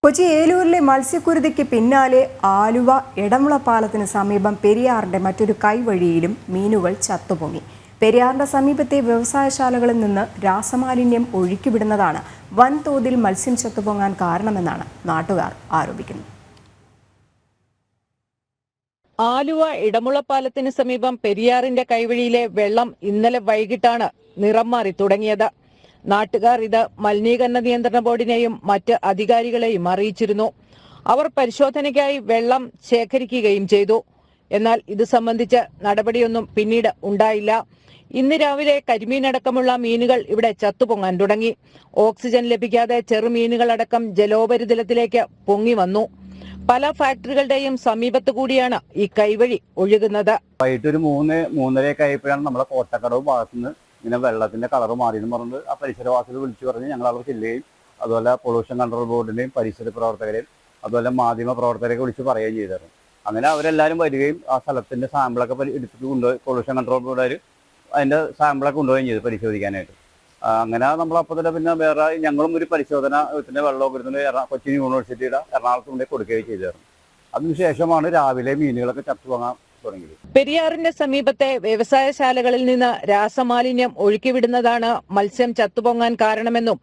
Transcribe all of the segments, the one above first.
കൊച്ചി ഏലൂരിലെ മത്സ്യക്കുരുതിക്ക് പിന്നാലെ ആലുവ എടമുള പാലത്തിന് സമീപം പെരിയാറിന്റെ മറ്റൊരു കൈവഴിയിലും മീനുകൾ ചത്തുപൊങ്ങി. പെരിയാറിന്റെ സമീപത്തെ വ്യവസായശാലകളിൽ നിന്ന് രാസമാലിന്യം ഒഴുക്കിവിടുന്നതാണ് വൻതോതിൽ മത്സ്യം ചത്തുപൊങ്ങാൻ കാരണമെന്നാണ് നാട്ടുകാർ ആരോപിക്കുന്നത്. ആലുവ ഇടമുള പാലത്തിന് സമീപം പെരിയാറിന്റെ കൈവഴിയിലെ വെള്ളം ഇന്നലെ വൈകിട്ടാണ് നിറം മാറി തുടങ്ങിയത്. നാട്ടുകാർ ഇത് മലിനീകരണ നിയന്ത്രണ ബോർഡിനെയും മറ്റ് അധികാരികളെയും അറിയിച്ചിരുന്നു. അവർ പരിശോധനയ്ക്കായി വെള്ളം ശേഖരിക്കുകയും ചെയ്തു. എന്നാൽ ഇത് സംബന്ധിച്ച് നടപടിയൊന്നും പിന്നീട് ഉണ്ടായില്ല. ഇന്ന് രാവിലെ കരിമീനടക്കമുള്ള മീനുകൾ ഇവിടെ ചത്തുപൊങ്ങാൻ തുടങ്ങി. ഓക്സിജൻ ലഭിക്കാതെ ചെറുമീനുകളടക്കം ജലോപരിതലത്തിലേക്ക് പൊങ്ങി വന്നു. പല ഫാക്ടറികളുടെയും സമീപത്ത് കൂടിയാണ് ഈ കൈവഴി ഒഴുകുന്നത്. വൈകിട്ട് ഒരു 3-3:30 ആയപ്പോഴാണ് നമ്മളെ കോട്ടക്കടവ് ഭാഗത്തുനിന്ന് ഇങ്ങനെ വെള്ളത്തിന്റെ കളർ മാറിയെന്ന് പറഞ്ഞത് ആ പരിസരവാസികൾ വിളിച്ചു പറഞ്ഞ് ഞങ്ങൾ അവർ ചെല്ലുകയും അതുപോലെ പൊല്യൂഷൻ കൺട്രോൾ ബോർഡിന്റെയും പരിസര പ്രവർത്തകരെയും അതുപോലെ മാധ്യമ പ്രവർത്തകരെയൊക്കെ വിളിച്ച് പറയുകയും ചെയ്തിരുന്നു. അങ്ങനെ അവരെല്ലാവരും വരികയും ആ സ്ഥലത്തിന്റെ സാമ്പിളൊക്കെ എടുത്തിട്ട് കൊണ്ടുപോയി പൊല്യൂഷൻ കൺട്രോൾ ബോർഡുകാർ അതിന്റെ സാമ്പിളൊക്കെ കൊണ്ടുപോവുകയും ചെയ്തു പരിശോധിക്കാനായിട്ട്. അങ്ങനെ നമ്മളപ്പോൾ തന്നെ പിന്നെ വേറെ ഞങ്ങളും ഒരു പരിശോധന വെള്ളമൊക്കെ എടുത്തുകൊണ്ട് കൊച്ചി യൂണിവേഴ്സിറ്റിയുടെ എറണാകുളത്ത് കൊണ്ടുപോയി കൊടുക്കുകയും ചെയ്തിരുന്നു. അതിനുശേഷമാണ് രാവിലെ മീനുകളൊക്കെ ചത്തുവാങ്ങാൻ തുടങ്ങിയത്. പെരിയാറിന്റെ സമീപത്തെ വ്യവസായശാലകളിൽ നിന്ന് രാസമാലിന്യം ഒഴുക്കിവിടുന്നതാണ് മത്സ്യം ചത്തുപൊങ്ങാൻ കാരണമെന്നും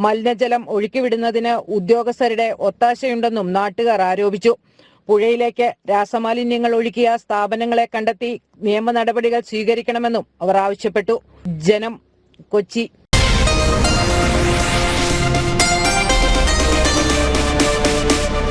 മലിനജലം ഒഴുക്കിവിടുന്നതിന് ഉദ്യോഗസ്ഥരുടെ ഒത്താശയുണ്ടെന്നും നാട്ടുകാർ ആരോപിച്ചു. പുഴയിലേക്ക് രാസമാലിന്യങ്ങൾ ഒഴുക്കിയ സ്ഥാപനങ്ങളെ കണ്ടെത്തി നിയമ നടപടികൾ സ്വീകരിക്കണമെന്നും അവർ ആവശ്യപ്പെട്ടു. ജനം, കൊച്ചി.